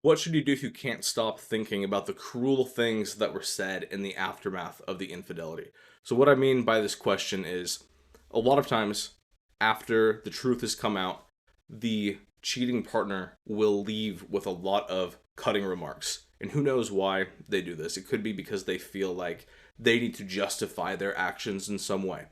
What should you do if you can't stop thinking about the cruel things that were said in the aftermath of the infidelity? So, what I mean by this question is a lot of times after the truth has come out, the cheating partner will leave with a lot of cutting remarks. And who knows why they do this? It could be because they feel like they need to justify their actions in some way.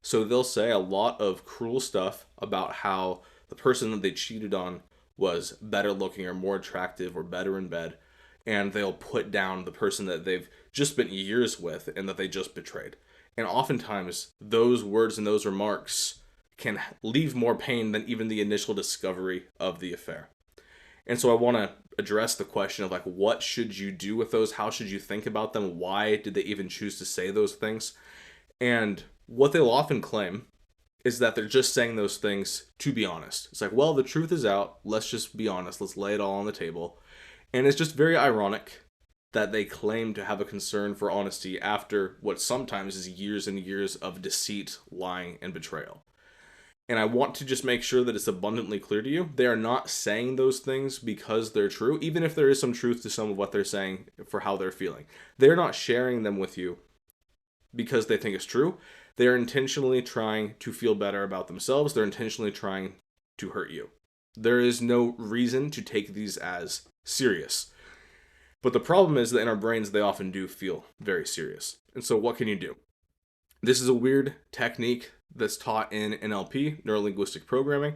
So they'll say a lot of cruel stuff about how the person that they cheated on was better looking or more attractive or better in bed. And they'll put down the person that they've just spent years with and that they just betrayed. And oftentimes, those words and those remarks can leave more pain than even the initial discovery of the affair. And so I want to address the question of like, what should you do with those? How should you think about them? Why did they even choose to say those things? And what they'll often claim is that they're just saying those things to be honest. It's like, well, the truth is out. Let's just be honest. Let's lay it all on the table. And it's just very ironic that they claim to have a concern for honesty after what sometimes is years and years of deceit, lying, and betrayal. And I want to just make sure that it's abundantly clear to you. They are not saying those things because they're true, even if there is some truth to some of what they're saying for how they're feeling. They're not sharing them with you because they think it's true. They're intentionally trying to feel better about themselves. They're intentionally trying to hurt you. There is no reason to take these as serious. But the problem is that in our brains, they often do feel very serious. And so, what can you do? This is a weird technique that's taught in NLP, neuro linguistic programming,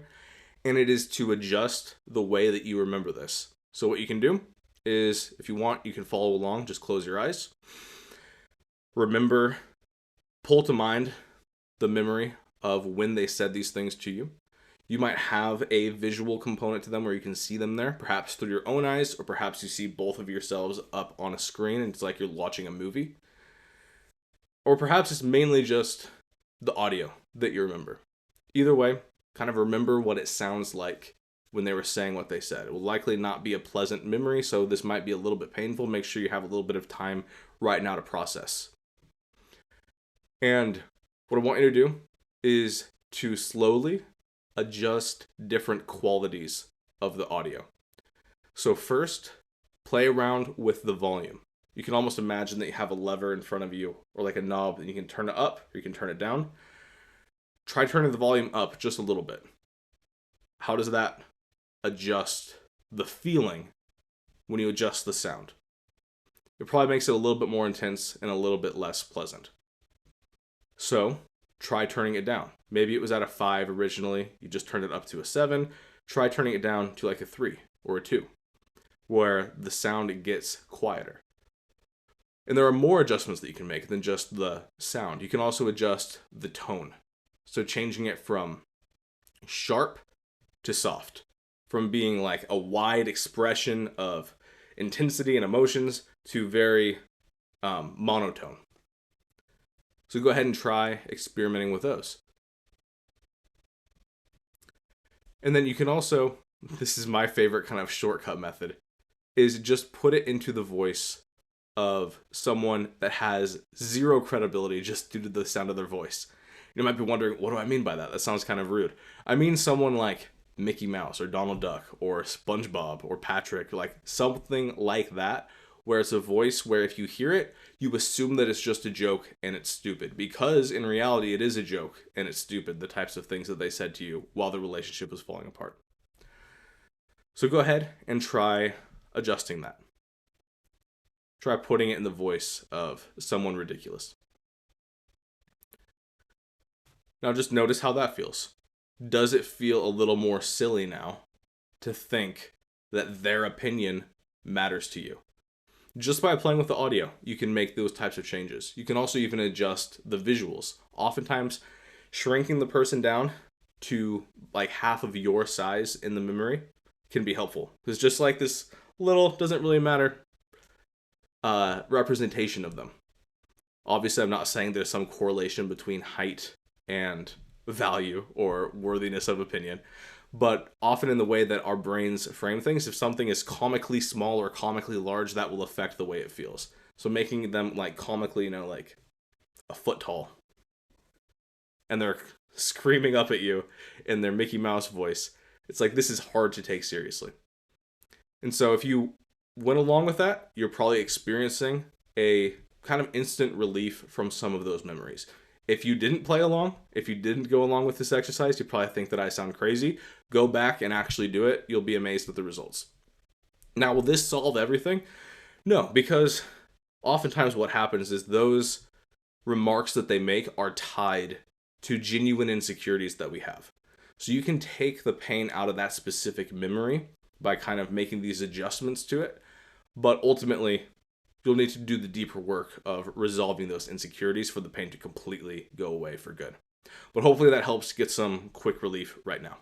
and it is to adjust the way that you remember this. So, what you can do is, if you want, you can follow along, just close your eyes. Remember, pull to mind the memory of when they said these things to you. You might have a visual component to them where you can see them there, perhaps through your own eyes, or perhaps you see both of yourselves up on a screen and it's like you're watching a movie. Or perhaps it's mainly just the audio that you remember. Either way, kind of remember what it sounds like when they were saying what they said. It will likely not be a pleasant memory, so this might be a little bit painful. Make sure you have a little bit of time right now to process. And what I want you to do is to slowly adjust different qualities of the audio. So, first, play around with the volume. You can almost imagine that you have a lever in front of you or like a knob and you can turn it up or you can turn it down. Try turning the volume up just a little bit. How does that adjust the feeling when you adjust the sound? It probably makes it a little bit more intense and a little bit less pleasant. So try turning it down. Maybe it was at a 5 originally, you just turned it up to a 7. Try turning it down to like a 3 or a 2, where the sound gets quieter. And there are more adjustments that you can make than just the sound. You can also adjust the tone. So changing it from sharp to soft, from being like a wide expression of intensity and emotions to very monotone. So go ahead and try experimenting with those. And then you can also, this is my favorite kind of shortcut method, is just put it into the voice of someone that has zero credibility just due to the sound of their voice. You might be wondering, what do I mean by that? That sounds kind of rude. I mean someone like Mickey Mouse or Donald Duck or SpongeBob or Patrick, like something like that, where it's a voice where if you hear it, you assume that it's just a joke and it's stupid. Because in reality, it is a joke and it's stupid, the types of things that they said to you while the relationship was falling apart. So go ahead and try adjusting that. Try putting it in the voice of someone ridiculous. Now just notice how that feels. Does it feel a little more silly now to think that their opinion matters to you? Just by playing with the audio, you can make those types of changes. You can also even adjust the visuals. Oftentimes, shrinking the person down to like half of your size in the memory can be helpful. Because just like this little, doesn't really matter, representation of them. Obviously, I'm not saying there's some correlation between height and value or worthiness of opinion, but often in the way that our brains frame things, if something is comically small or comically large, that will affect the way it feels. So making them like comically, like a foot tall, and they're screaming up at you in their Mickey Mouse voice, it's like this is hard to take seriously. And so if you went along with that, you're probably experiencing a kind of instant relief from some of those memories. If you didn't play along, if you didn't go along with this exercise, you probably think that I sound crazy. Go back and actually do it. You'll be amazed at the results. Now, will this solve everything? No, because oftentimes what happens is those remarks that they make are tied to genuine insecurities that we have. So you can take the pain out of that specific memory by kind of making these adjustments to it, but ultimately you'll need to do the deeper work of resolving those insecurities for the pain to completely go away for good. But hopefully that helps get some quick relief right now.